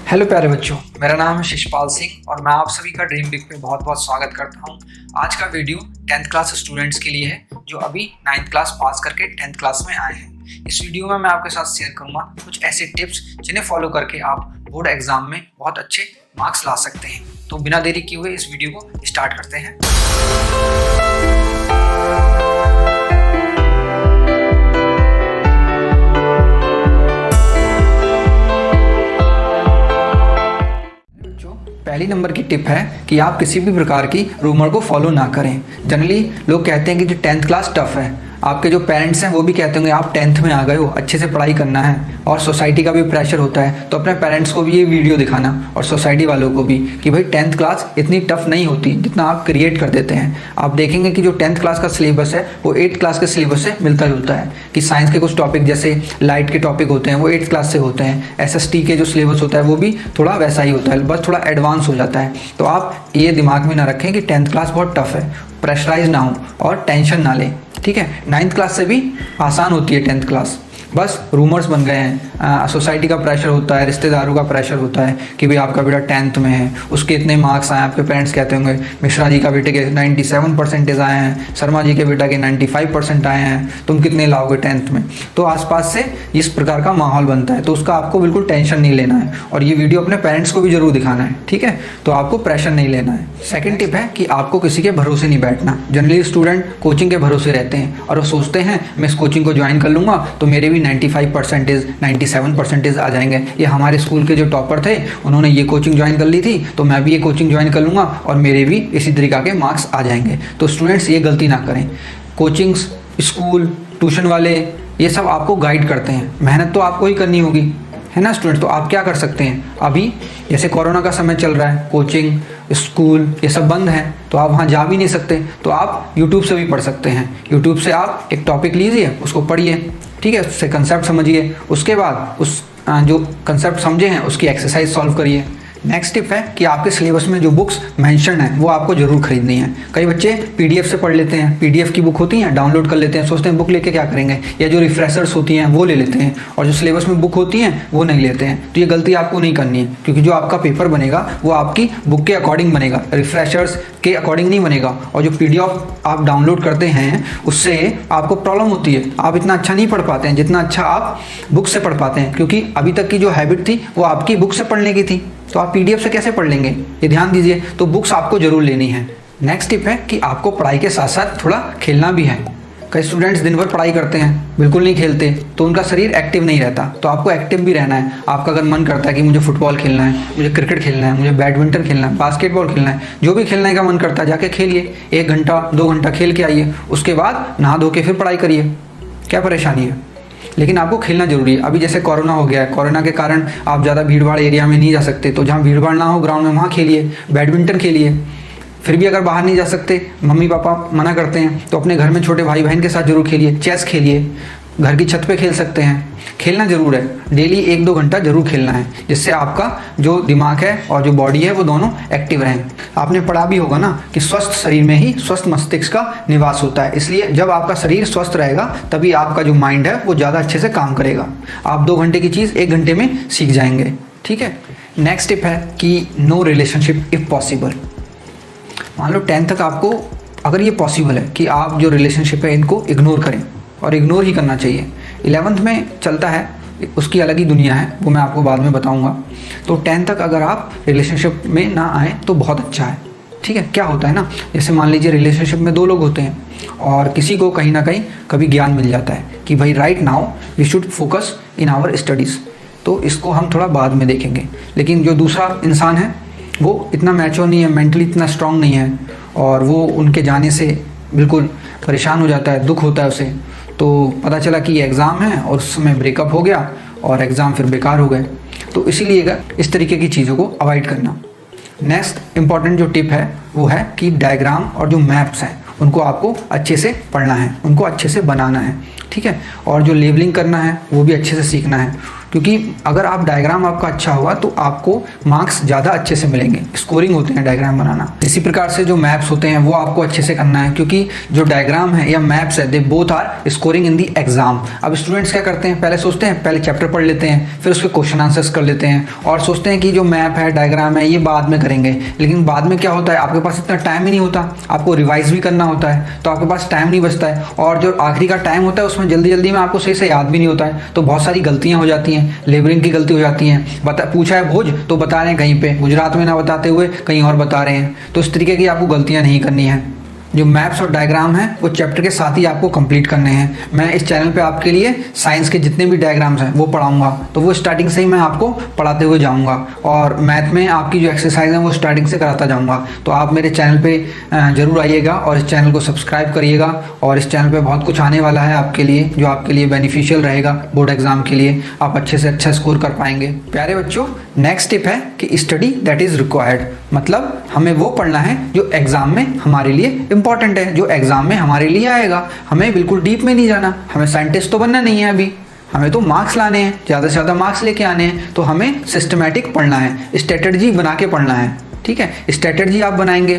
Hello प्यारे बच्चों, मेरा नाम है शिशपाल सिंह और मैं आप सभी का ड्रीम बिग पे बहुत बहुत स्वागत करता हूं। आज का वीडियो 10th क्लास स्टूडेंट्स के लिए है जो अभी 9th क्लास पास करके 10th क्लास में आए हैं। इस वीडियो में मैं आपके साथ शेयर करूंगा कुछ ऐसे टिप्स जिन्हें फॉलो करके आप बोर्ड एग्जाम में बहुत अच्छे मार्क्स ला सकते हैं। तो बिना देरी किए हुए इस वीडियो को स्टार्ट करते हैं। पहली नंबर की टिप है कि आप किसी भी प्रकार की रूमर को फॉलो ना करें। जनरली लोग कहते हैं कि जो 10th क्लास टफ है, आपके जो पेरेंट्स हैं वो भी कहते होंगे आप 10th में आ गए हो, अच्छे से पढ़ाई करना है, और सोसाइटी का भी प्रेशर होता है। तो अपने पेरेंट्स को भी ये वीडियो दिखाना और सोसाइटी वालों को भी कि भाई 10th क्लास इतनी टफ नहीं होती जितना आप क्रिएट कर देते हैं। आप देखेंगे कि जो 10th क्लास का सिलेबस है वो 8th क्लास के सिलेबस से मिलता जुलता है। कि साइंस के कुछ टॉपिक जैसे लाइट के टॉपिक होते हैं वो 8th क्लास से होते हैं। SST के जो सिलेबस होता है वो भी थोड़ा वैसा ही होता है, बस थोड़ा एडवांस हो जाता है। तो आप ये दिमाग में ना रखें कि 10th क्लास बहुत टफ है, प्रेशराइज ना हो और टेंशन ना लें। ठीक है, 9th क्लास से भी आसान होती है 10th क्लास। बस रूमर्स बन गए हैं, सोसाइटी का प्रेशर होता है, रिश्तेदारों का प्रेशर होता है कि भाई आपका बेटा 10th में है, उसके इतने मार्क्स आए। आपके पेरेंट्स कहते होंगे मिश्रा जी का बेटे के 97% आए हैं, शर्मा जी के बेटा के 95% आए हैं, तुम कितने लाओगे 10th में। तो आसपास से इस प्रकार का माहौल बनता है, तो उसका आपको बिल्कुल टेंशन नहीं लेना है और ये वीडियो अपने पेरेंट्स को भी जरूर दिखाना है। ठीक है, तो आपको प्रेशर नहीं लेना है। सेकेंड टिप है कि आपको किसी के भरोसे नहीं बैठना। जनरली स्टूडेंट कोचिंग के भरोसे रहते हैं और वो सोचते हैं मैं इस कोचिंग को ज्वाइन कर लूँगा तो मेरे भी 95% 97% आ जाएंगे। ये हमारे स्कूल के जो टॉपर थे उन्होंने ये कोचिंग ज्वाइन कर ली थी तो मैं भी ये कोचिंग ज्वाइन कर लूँगा और मेरे भी इसी तरीक़ा के मार्क्स आ जाएंगे। तो स्टूडेंट्स ये गलती ना करें। कोचिंग्स, स्कूल, ट्यूशन वाले ये सब आपको गाइड करते हैं, मेहनत तो आपको ही करनी होगी, है ना स्टूडेंट्स। तो आप क्या कर सकते हैं, अभी जैसे कोरोना का समय चल रहा है, कोचिंग, स्कूल ये सब बंद है तो आप वहाँ जा भी नहीं सकते, तो आप यूट्यूब से भी पढ़ सकते हैं। यूट्यूब से आप एक टॉपिक लीजिए, उसको पढ़िए, ठीक है, उससे कंसेप्ट समझिए, उसके बाद उस जो कंसेप्ट समझे हैं उसकी एक्सरसाइज सॉल्व करिए। नेक्स्ट टिप है कि आपके सिलेबस में जो बुक्स मेंशन है वो आपको जरूर खरीदनी है। कई बच्चे PDF से पढ़ लेते हैं, PDF की बुक होती हैं डाउनलोड कर लेते हैं, सोचते हैं बुक लेके क्या करेंगे, या जो रिफ्रेशर्स होती हैं वो ले लेते हैं और जो सिलेबस में बुक होती हैं वो नहीं लेते हैं। तो ये गलती आपको नहीं करनी है, क्योंकि जो आपका पेपर बनेगा वो आपकी बुक के अकॉर्डिंग बनेगा, रिफ्रेशर्स के अकॉर्डिंग नहीं बनेगा। और जो PDF आप डाउनलोड करते हैं उससे आपको प्रॉब्लम होती है, आप इतना अच्छा नहीं पढ़ पाते हैं जितना अच्छा आप बुक से पढ़ पाते हैं, क्योंकि अभी तक की जो हैबिट थी वो आपकी बुक से पढ़ने की थी, तो आप PDF से कैसे पढ़ लेंगे, ये ध्यान दीजिए। तो बुक्स आपको जरूर लेनी है। नेक्स्ट टिप है कि आपको पढ़ाई के साथ साथ थोड़ा खेलना भी है। कई स्टूडेंट्स दिन भर पढ़ाई करते हैं, बिल्कुल नहीं खेलते, तो उनका शरीर एक्टिव नहीं रहता। तो आपको एक्टिव भी रहना है। आपका अगर मन करता है कि मुझे फुटबॉल खेलना है, मुझे क्रिकेट खेलना है, मुझे बैडमिंटन खेलना है, बास्केटबॉल खेलना है, जो भी खेलने का मन करता है जाके खेलिए, 1 घंटा 2 घंटा खेल के आइए, उसके बाद नहा धो के फिर पढ़ाई करिए, क्या परेशानी है। लेकिन आपको खेलना जरूरी है। अभी जैसे कोरोना हो गया है, कोरोना के कारण आप ज़्यादा भीड़ भाड़ एरिया में नहीं जा सकते, तो जहाँ भीड़ भाड़ ना हो ग्राउंड में वहाँ खेलिए, बैडमिंटन खेलिए। फिर भी अगर बाहर नहीं जा सकते, मम्मी पापा मना करते हैं, तो अपने घर में छोटे भाई बहन के साथ जरूर खेलिए, चेस खेलिए, घर की छत पे खेल सकते हैं। खेलना जरूर है, डेली 1-2 घंटा जरूर खेलना है, जिससे आपका जो दिमाग है और जो बॉडी है वो दोनों एक्टिव रहें। आपने पढ़ा भी होगा ना कि स्वस्थ शरीर में ही स्वस्थ मस्तिष्क का निवास होता है, इसलिए जब आपका शरीर स्वस्थ रहेगा तभी आपका जो माइंड है वो ज़्यादा अच्छे से काम करेगा। आप 2 घंटे की चीज़ 1 घंटे में सीख जाएंगे। ठीक है, नेक्स्ट टिप है कि नो रिलेशनशिप इफ़ पॉसिबल। मान लो 10th तक आपको अगर ये पॉसिबल है कि आप जो रिलेशनशिप है इनको इग्नोर करें, और इग्नोर ही करना चाहिए। 11th में चलता है, उसकी अलग ही दुनिया है, वो मैं आपको बाद में बताऊंगा। तो 10th तक अगर आप रिलेशनशिप में ना आए तो बहुत अच्छा है। ठीक है, क्या होता है ना, जैसे मान लीजिए रिलेशनशिप में 2 लोग होते हैं और किसी को कहीं ना कहीं कभी ज्ञान मिल जाता है कि भाई right now we should focus in our studies, तो इसको हम थोड़ा बाद में देखेंगे। लेकिन जो दूसरा इंसान है वो इतना मैच्योर नहीं है, मेंटली इतना स्ट्रांग नहीं है, और वो उनके जाने से बिल्कुल परेशान हो जाता है, दुख होता है उसे। तो पता चला कि ये एग्ज़ाम है और उस समय ब्रेकअप हो गया और एग्ज़ाम फिर बेकार हो गए। तो इसीलिए इस तरीके की चीज़ों को अवॉइड करना। नेक्स्ट इम्पॉर्टेंट जो टिप है वो है कि डायग्राम और जो मैप्स हैं उनको आपको अच्छे से पढ़ना है, उनको अच्छे से बनाना है। ठीक है, और जो लेबलिंग करना है वो भी अच्छे से सीखना है। क्योंकि अगर आप डायग्राम आपका अच्छा हुआ तो आपको मार्क्स ज़्यादा अच्छे से मिलेंगे, स्कोरिंग होते हैं डायग्राम बनाना। इसी प्रकार से जो मैप्स होते हैं वो आपको अच्छे से करना है, क्योंकि जो डायग्राम है या मैप्स है they both are scoring in the exam. अब स्टूडेंट्स क्या करते हैं, पहले सोचते हैं पहले चैप्टर पढ़ लेते हैं, फिर उसके क्वेश्चन आंसर्स कर लेते हैं और सोचते हैं कि जो मैप है डायग्राम है ये बाद में करेंगे। लेकिन बाद में क्या होता है, आपके पास इतना टाइम ही नहीं होता, आपको रिवाइज भी करना होता है, तो आपके पास टाइम नहीं बचता है और जो आखिरी का टाइम होता है उसमें जल्दी जल्दी में आपको सही से याद भी नहीं होता है, तो बहुत सारी गलतियां हो जाती हैं, लेबरिंग की गलती हो जाती हैं। पूछा है भुज तो बता रहे हैं कहीं पे गुजरात में ना बताते हुए कहीं और बता रहे हैं, तो इस तरीके की आपको गलतियां नहीं करनी है। जो मैप्स और डायग्राम हैं वो चैप्टर के साथ ही आपको कंप्लीट करने हैं। मैं इस चैनल पे आपके लिए साइंस के जितने भी डायग्राम्स हैं वो पढ़ाऊंगा, तो वो स्टार्टिंग से ही मैं आपको पढ़ाते हुए जाऊंगा और मैथ में आपकी जो एक्सरसाइज है वो स्टार्टिंग से कराता जाऊंगा। तो आप मेरे चैनल पे ज़रूर आइएगा और इस चैनल को सब्सक्राइब करिएगा और इस चैनल पर बहुत कुछ आने वाला है आपके लिए जो आपके लिए बेनिफिशियल रहेगा बोर्ड एग्जाम के लिए, आप अच्छे से अच्छा स्कोर कर पाएंगे। प्यारे बच्चों, नेक्स्ट टिप है कि स्टडी दैट इज़ रिक्वायर्ड, मतलब हमें वो पढ़ना है जो एग्जाम में हमारे लिए इंपॉर्टेंट है, जो एग्जाम में हमारे लिए आएगा। हमें बिल्कुल डीप में नहीं जाना, हमें साइंटिस्ट तो बनना नहीं है अभी, हमें तो मार्क्स लाने हैं, ज़्यादा से ज़्यादा मार्क्स लेके आने हैं। तो हमें सिस्टमैटिक पढ़ना है, स्ट्रेटजी बना के पढ़ना है, ठीक है। स्ट्रेटजी आप बनाएंगे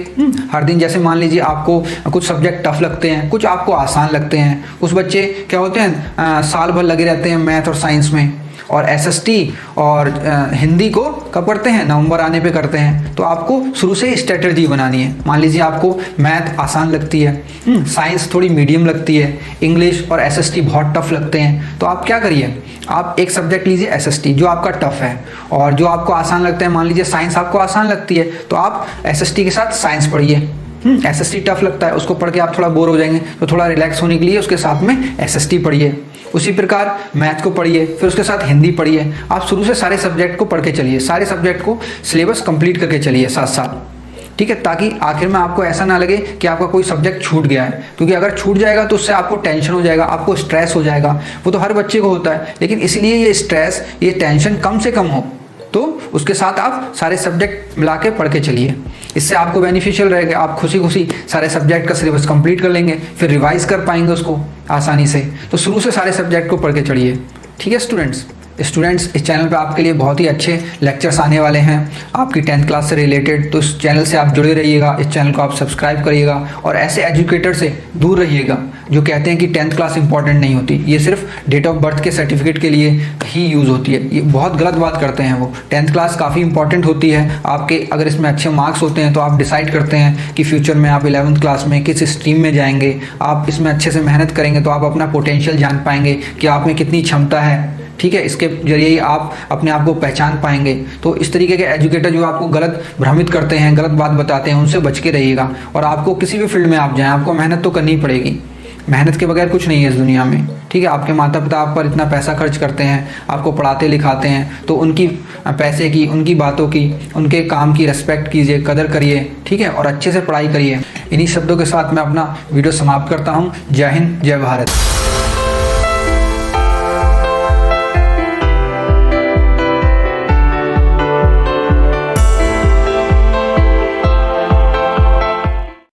हर दिन। जैसे मान लीजिए आपको कुछ सब्जेक्ट टफ लगते हैं, कुछ आपको आसान लगते हैं। कुछ बच्चे क्या होते हैं साल भर लगे रहते हैं मैथ और साइंस में, और एसएसटी और हिंदी को कब करते हैं, नवंबर आने पे करते हैं। तो आपको शुरू से स्ट्रेटजी बनानी है। मान लीजिए आपको मैथ आसान लगती है, साइंस थोड़ी मीडियम लगती है, इंग्लिश और एसएसटी बहुत टफ लगते हैं, तो आप क्या करिए, आप एक सब्जेक्ट लीजिए एसएसटी जो आपका टफ है, और जो आपको आसान लगता है, मान लीजिए साइंस आपको आसान लगती है तो आप एसएसटी के साथ साइंस पढ़िए। एसएसटी टफ लगता है, उसको पढ़ के आप थोड़ा बोर हो जाएंगे, तो थोड़ा रिलैक्स होने के लिए उसके साथ में एसएसटी पढ़िए। उसी प्रकार मैथ को पढ़िए, फिर उसके साथ हिंदी पढ़िए। आप शुरू से सारे सब्जेक्ट को पढ़ के चलिए, सारे सब्जेक्ट को सिलेबस कंप्लीट करके चलिए साथ साथ, ठीक है, ताकि आखिर में आपको ऐसा ना लगे कि आपका कोई सब्जेक्ट छूट गया है। क्योंकि अगर छूट जाएगा तो उससे आपको टेंशन हो जाएगा, आपको स्ट्रेस हो जाएगा। वो तो हर बच्चे को होता है, लेकिन इसलिए ये स्ट्रेस, ये टेंशन कम से कम हो, तो उसके साथ आप सारे सब्जेक्ट मिला के पढ़ के चलिए। इससे आपको बेनिफिशियल रहेगा, आप खुशी खुशी सारे सब्जेक्ट का सिलेबस कंप्लीट कर लेंगे, फिर रिवाइज कर पाएंगे उसको आसानी से। तो शुरू से सारे सब्जेक्ट को पढ़ के चलिए, ठीक है स्टूडेंट्स। इस चैनल पे आपके लिए बहुत ही अच्छे लेक्चर्स आने वाले हैं आपकी 10th क्लास से रिलेटेड, तो इस चैनल से आप जुड़े रहिएगा, इस चैनल को आप सब्सक्राइब करिएगा और ऐसे एजुकेटर से दूर रहिएगा जो कहते हैं कि 10th क्लास इंपॉर्टेंट नहीं होती, ये सिर्फ डेट ऑफ बर्थ के सर्टिफिकेट के लिए ही यूज़ होती है। ये बहुत गलत बात करते हैं वो। 10th क्लास काफ़ी इंपॉर्टेंट होती है आपके, अगर इसमें अच्छे मार्क्स होते हैं तो आप डिसाइड करते हैं कि फ्यूचर में आप 11th क्लास में किस स्ट्रीम में जाएंगे। आप इसमें अच्छे से मेहनत करेंगे तो आप अपना पोटेंशियल जान पाएंगे कि आप में कितनी क्षमता है, ठीक है। इसके जरिए ही आप अपने आप को पहचान पाएंगे। तो इस तरीके के एजुकेटर जो आपको गलत भ्रमित करते हैं, गलत बात बताते हैं, उनसे बच के रहिएगा। और आपको किसी भी फील्ड में आप जाएं, आपको मेहनत तो करनी पड़ेगी, मेहनत के बगैर कुछ नहीं है इस दुनिया में, ठीक है। आपके माता पिता आप पर इतना पैसा खर्च करते हैं, आपको पढ़ाते लिखाते हैं, तो उनकी पैसे की, उनकी बातों की, उनके काम की रिस्पेक्ट कीजिए, कदर करिए, ठीक है, और अच्छे से पढ़ाई करिए। इन्हीं शब्दों के साथ मैं अपना वीडियो समाप्त करता हूँ। जय हिंद, जय भारत।